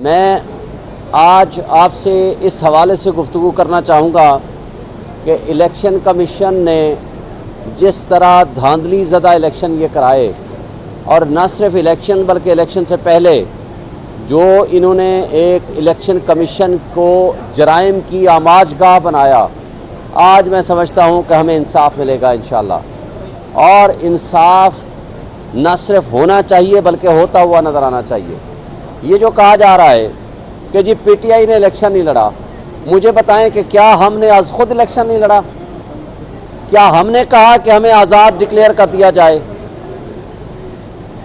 मैं आज आपसे इस हवाले से गुफ्तगू करना चाहूँगा कि इलेक्शन कमीशन ने जिस तरह धांधली ज़दा इलेक्शन ये कराए और न सिर्फ इलेक्शन बल्कि इलेक्शन से पहले जो इन्होंने एक इलेक्शन कमीशन को जराइम की आमाजगाह बनाया, आज मैं समझता हूँ कि हमें इंसाफ मिलेगा इंशाअल्लाह। और इंसाफ न सिर्फ होना चाहिए बल्कि होता हुआ नज़र आना चाहिए। ये जो कहा जा रहा है कि जी पीटीआई ने इलेक्शन नहीं लड़ा, मुझे बताएं कि क्या हमने आज खुद इलेक्शन नहीं लड़ा? क्या हमने कहा कि हमें आज़ाद डिक्लेयर कर दिया जाए?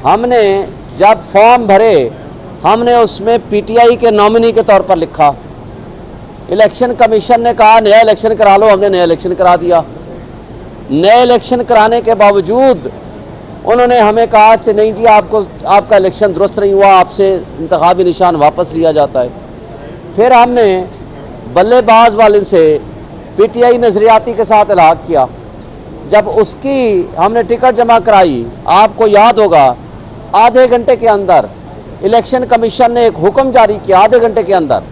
हमने जब फॉर्म भरे हमने उसमें पीटीआई के नॉमिनी के तौर पर लिखा। इलेक्शन कमीशन ने कहा नया इलेक्शन करा लो, हमने नया इलेक्शन करा दिया। नए इलेक्शन कराने के बावजूद उन्होंने हमें कहा कि नहीं जी आपका इलेक्शन दुरुस्त नहीं हुआ, आपसे इंतखाबी निशान वापस लिया जाता है। फिर हमने बल्लेबाज वाले से पीटीआई नज़रियाती के साथ इलाक़ किया। जब उसकी हमने टिकट जमा कराई, आपको याद होगा आधे घंटे के अंदर इलेक्शन कमीशन ने एक हुक्म जारी किया, आधे घंटे के अंदर,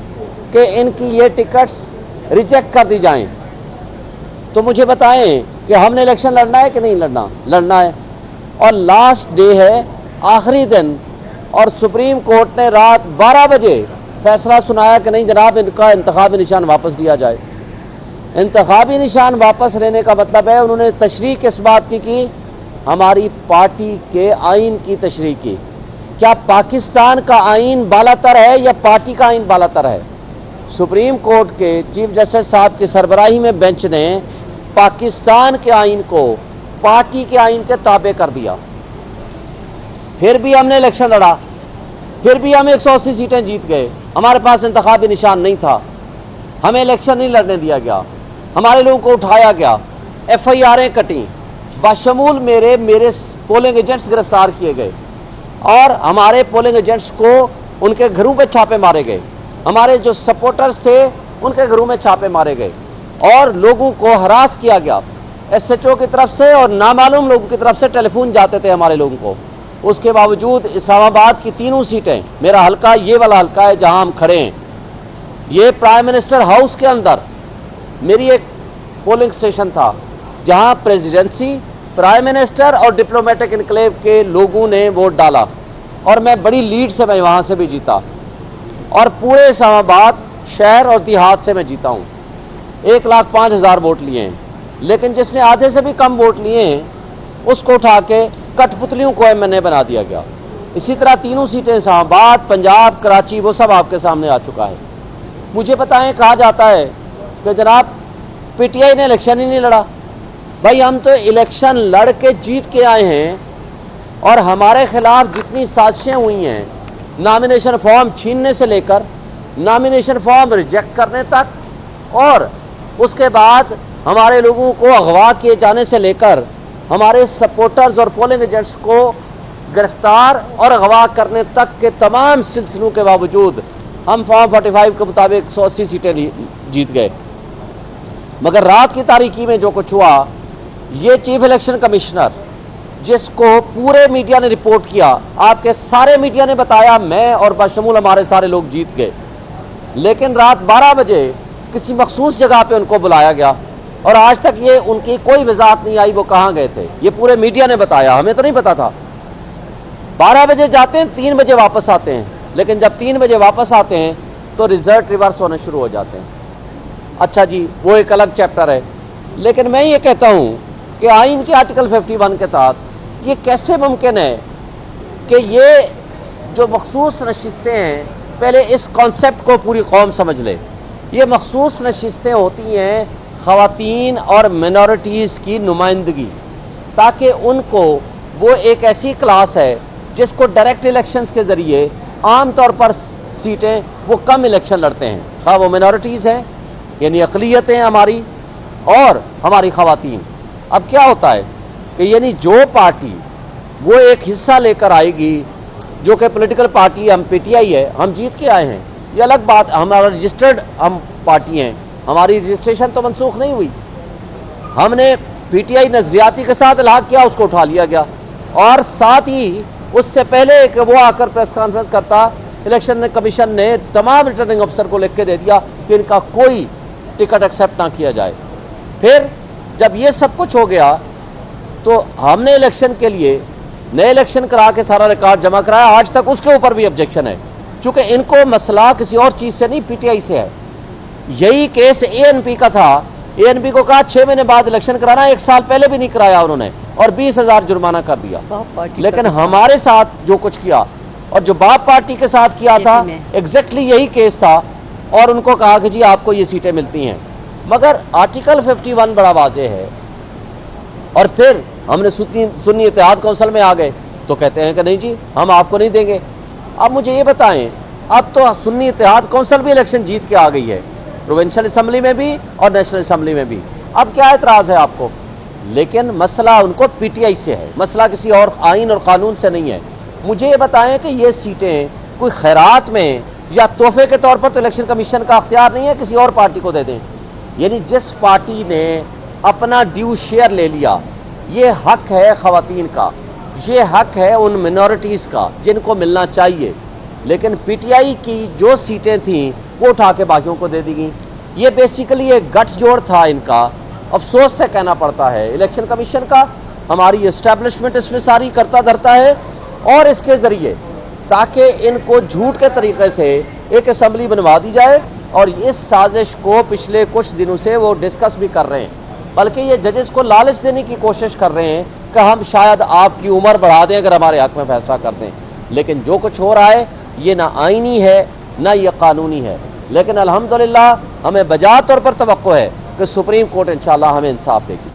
कि इनकी ये टिकट्स रिजेक्ट कर दी जाएं। तो मुझे बताएं कि हमने इलेक्शन लड़ना है कि नहीं लड़ना? लड़ना है। और लास्ट डे है, आखिरी दिन, और सुप्रीम कोर्ट ने रात 12 बजे फैसला सुनाया कि नहीं जनाब इनका इंतखाबी निशान वापस लिया जाए। इंतखाबी निशान वापस लेने का मतलब है उन्होंने तशरीह किस बात की हमारी पार्टी के आइन की तशरीह की। क्या पाकिस्तान का आइन बालातर है या पार्टी का आइन बालातर है? सुप्रीम कोर्ट के चीफ जस्टिस साहब की सरबराही में बेंच ने पाकिस्तान के आइन को पार्टी के आइन के ताबे कर दिया। फिर भी हमने इलेक्शन लड़ा, फिर भी हम 180 सीटें जीत गए। हमारे पास इंतखाबी निशान नहीं था, हमें इलेक्शन नहीं लड़ने दिया गया, हमारे लोगों को उठाया गया, FIR'ें कटी, बाशमूल मेरे पोलिंग एजेंट्स गिरफ्तार किए गए और हमारे पोलिंग एजेंट्स को उनके घरों पे छापे मारे गए, हमारे जो सपोर्टर्स थे उनके घरों में छापे मारे गए और लोगों को हरास किया गया। SHO की तरफ से और नामालूम लोगों की तरफ से टेलीफोन जाते थे हमारे लोगों को। उसके बावजूद इस्लामाबाद की तीनों सीटें, मेरा हल्का ये वाला हल्का है जहां हम खड़े हैं, ये प्राइम मिनिस्टर हाउस के अंदर मेरी एक पोलिंग स्टेशन था जहां प्रेसिडेंसी, प्राइम मिनिस्टर और डिप्लोमेटिक इनक्लेव के लोगों ने वोट डाला और मैं बड़ी लीड से मैं वहां से भी जीता और पूरे इस्लामाबाद शहर और देहात से मैं जीता हूँ। 1,05,000 वोट लिए हैं, लेकिन जिसने आधे से भी कम वोट लिए हैं उसको उठा के कठपुतलियों को MNA बना दिया गया। इसी तरह तीनों सीटें इस्लामाबाद, पंजाब, कराची, वो सब आपके सामने आ चुका है। मुझे बताएं, कहा जाता है कि जनाब पीटीआई ने इलेक्शन ही नहीं लड़ा। भाई हम तो इलेक्शन लड़ के जीत के आए हैं और हमारे खिलाफ जितनी साजिशें हुई हैं, नॉमिनेशन फॉर्म छीनने से लेकर नॉमिनेशन फॉर्म रिजेक्ट करने तक और उसके बाद हमारे लोगों को अगवा किए जाने से लेकर हमारे सपोर्टर्स और पोलिंग एजेंट्स को गिरफ्तार और अगवा करने तक के तमाम सिलसिलों के बावजूद हम फॉर्म 45 के मुताबिक 180 सीटें जीत गए। मगर रात की तारीकी में जो कुछ हुआ, ये चीफ इलेक्शन कमिश्नर जिसको पूरे मीडिया ने रिपोर्ट किया, आपके सारे मीडिया ने बताया, मैं और बशमूल हमारे सारे लोग जीत गए, लेकिन रात 12 बजे किसी मखसूस जगह पे उनको बुलाया गया और आज तक ये उनकी कोई वजाहत नहीं आई वो कहाँ गए थे। ये पूरे मीडिया ने बताया, हमें तो नहीं पता था। 12 बजे जाते हैं, 3 बजे वापस आते हैं, लेकिन जब 3 बजे वापस आते हैं तो रिजल्ट रिवर्स होने शुरू हो जाते हैं। अच्छा जी, वो एक अलग चैप्टर है, लेकिन मैं ये कहता हूँ कि आइन के आर्टिकल 51 के तहत ये कैसे मुमकिन है कि ये जो मखसूस नशिस्तें हैं, पहले इस कॉन्सेप्ट को पूरी कौम समझ ले। ये मखसूस नशिस्तें होती हैं ख़वातीन और मिनॉरिटीज़ की नुमाइंदगी, ताकि उनको, वो एक ऐसी क्लास है जिसको डायरेक्ट इलेक्शंस के ज़रिए आम तौर पर सीटें वो कम इलेक्शन लड़ते हैं, खा वो मिनॉरिटीज़ हैं यानी अक़लियतें हमारी और हमारी ख़वातीन। अब क्या होता है कि यानी जो पार्टी वो एक हिस्सा लेकर आएगी, जो कि पॉलिटिकल पार्टी, हम PTI है, हम जीत के आए हैं, ये अलग बात, हमारा रजिस्टर्ड हम पार्टी हैं, हमारी रजिस्ट्रेशन तो मनसूख नहीं हुई, हमने PTI नज़रियाती के साथ इलाक़ किया, उसको उठा लिया गया। और साथ ही उससे पहले कि वो आकर प्रेस कॉन्फ्रेंस करता, इलेक्शन कमीशन ने तमाम रिटर्निंग अफसर को लिख के दे दिया कि इनका कोई टिकट एक्सेप्ट ना किया जाए। फिर जब ये सब कुछ हो गया तो हमने इलेक्शन के लिए नए इलेक्शन करा के सारा रिकॉर्ड जमा कराया। आज तक उसके ऊपर भी ऑब्जेक्शन है, क्योंकि इनको मसला किसी और चीज़ से नहीं, पीटीआई से है। यही केस एएनपी का था, एएनपी को कहा 6 महीने बाद इलेक्शन कराना, 1 साल पहले भी नहीं कराया उन्होंने और 20,000 जुर्माना कर दिया। लेकिन हमारे साथ जो कुछ किया और जो बाप पार्टी के साथ किया था, एग्जैक्टली यही केस था और उनको कहा कि जी आपको ये सीटें मिलती हैं। मगर आर्टिकल 51 बड़ा वाज़ेह है। और फिर हमने सुन्नी इत्तेहाद कौंसिल में आ गए तो कहते हैं कि नहीं जी हम आपको नहीं देंगे। अब मुझे ये बताएं, अब तो सुन्नी इत्तेहाद कौंसिल भी इलेक्शन जीत के आ गई है, प्रोविंशियल असम्बली में भी और नेशनल असम्बली में भी। अब क्या एतराज़ है आपको? लेकिन मसला उनको पीटीआई से है, मसला किसी और आइन और कानून से नहीं है। मुझे ये बताएं कि ये सीटें कोई खैरात में या तोहफे के तौर पर तो इलेक्शन कमीशन का अख्तियार नहीं है किसी और पार्टी को दे दें। यानी जिस पार्टी ने अपना ड्यू शेयर ले लिया, ये हक है ख़वातीन का, ये हक है उन मिनॉरिटीज़ का जिनको मिलना चाहिए। लेकिन पीटीआई की जो सीटें थीं वो उठा के बाकियों को दे दी गई। ये बेसिकली एक गठजोड़ था इनका। अफसोस से कहना पड़ता है इलेक्शन कमीशन का, हमारी इस्टेब्लिशमेंट इसमें सारी करता धरता है और इसके ज़रिए ताकि इनको झूठ के तरीके से एक असम्बली बनवा दी जाए। और इस साजिश को पिछले कुछ दिनों से वो डिस्कस भी कर रहे हैं, बल्कि ये जजेस को लालच देने की कोशिश कर रहे हैं कि हम शायद आपकी उम्र बढ़ा दें अगर हमारे हक में फैसला कर दें। लेकिन जो कुछ हो रहा है ये ना आईनी है ना ये कानूनी है। लेकिन अल्हम्दुलिल्लाह हमें बजा तौर पर तवक्को है कि सुप्रीम कोर्ट इंशाअल्लाह हमें इंसाफ देगी।